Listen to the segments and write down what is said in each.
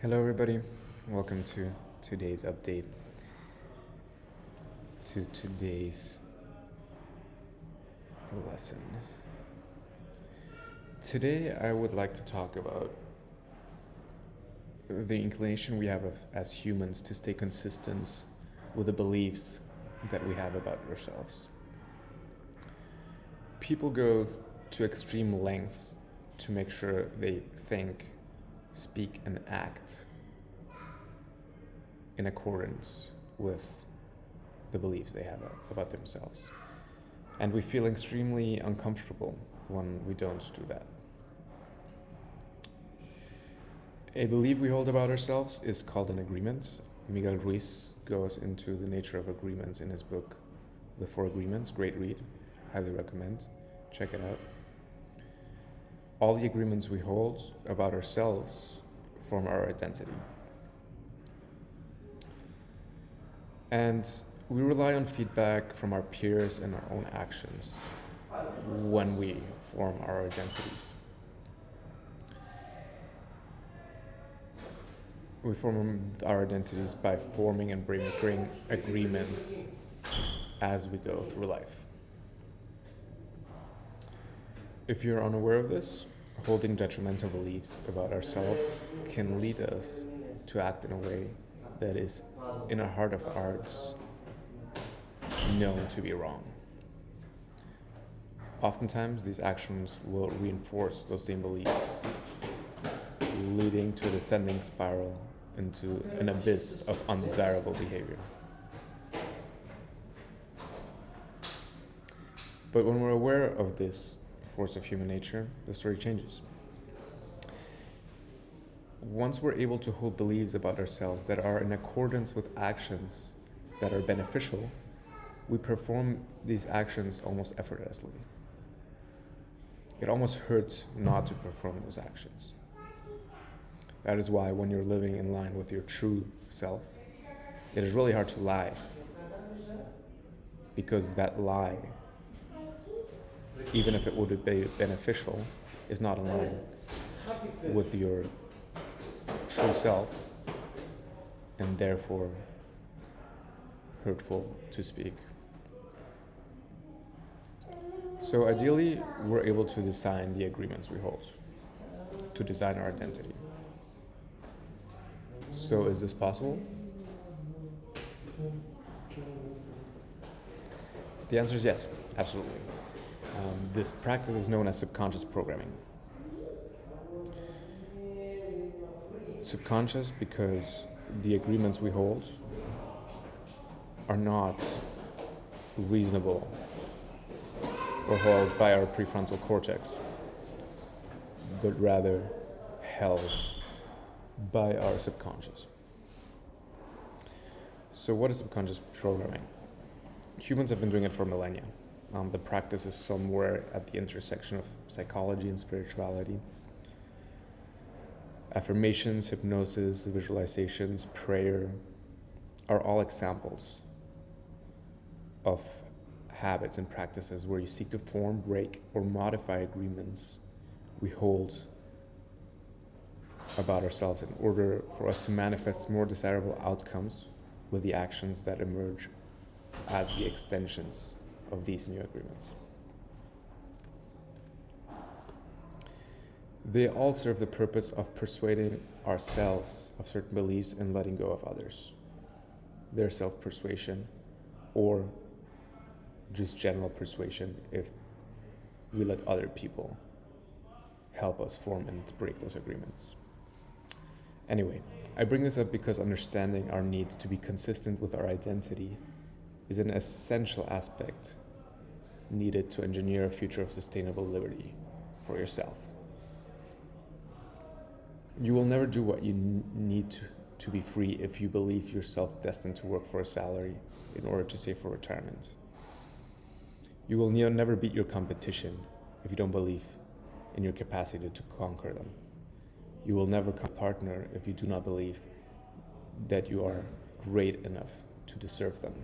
Hello, everybody. Welcome to today's update, to today's lesson. Today, I would like to talk about the inclination we have as humans to stay consistent with the beliefs that we have about ourselves. People go to extreme lengths to make sure they think, speak, and act in accordance with the beliefs they have about themselves. And we feel extremely uncomfortable when we don't do that. A belief we hold about ourselves is called an agreement. Miguel Ruiz goes into the nature of agreements in his book, The Four Agreements. Great read. Highly recommend. Check it out. All the agreements we hold about ourselves form our identity. And we rely on feedback from our peers and our own actions when we form our identities. We form our identities by forming and breaking agreements as we go through life. If you're unaware of this, holding detrimental beliefs about ourselves can lead us to act in a way that is, in our heart of hearts, known to be wrong. Oftentimes, these actions will reinforce those same beliefs, leading to a descending spiral into an abyss of undesirable behavior. But when we're aware of this force of human nature, the story changes. Once we're able to hold beliefs about ourselves that are in accordance with actions that are beneficial, we perform these actions almost effortlessly. It almost hurts not to perform those actions. That is why when you're living in line with your true self, it is really hard to lie. Because that lie, even if it would be beneficial, is not in line with your true self, and therefore hurtful to speak. So ideally, we're able to design the agreements we hold, to design our identity. So is this possible? The answer is yes, absolutely. This practice is known as subconscious programming. Subconscious because the agreements we hold are not reasonable or held by our prefrontal cortex, but rather held by our subconscious. So what is subconscious programming? Humans have been doing it for millennia. The practice is somewhere at the intersection of psychology and spirituality. Affirmations, hypnosis, visualizations, prayer are all examples of habits and practices where you seek to form, break, or modify agreements we hold about ourselves in order for us to manifest more desirable outcomes with the actions that emerge as the extensions of these new agreements. They all serve the purpose of persuading ourselves of certain beliefs and letting go of others. Their self-persuasion or just general persuasion if we let other people help us form and break those agreements. Anyway, I bring this up because understanding our need to be consistent with our identity is an essential aspect needed to engineer a future of sustainable liberty for yourself. You will never do what you need to be free if you believe yourself destined to work for a salary in order to save for retirement. You will never beat your competition if you don't believe in your capacity to conquer them. You will never become a partner if you do not believe that you are great enough to deserve them.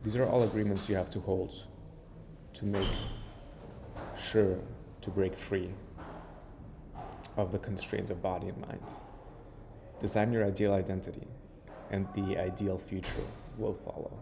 These are all agreements you have to hold to make sure to break free of the constraints of body and mind. Design your ideal identity, and the ideal future will follow.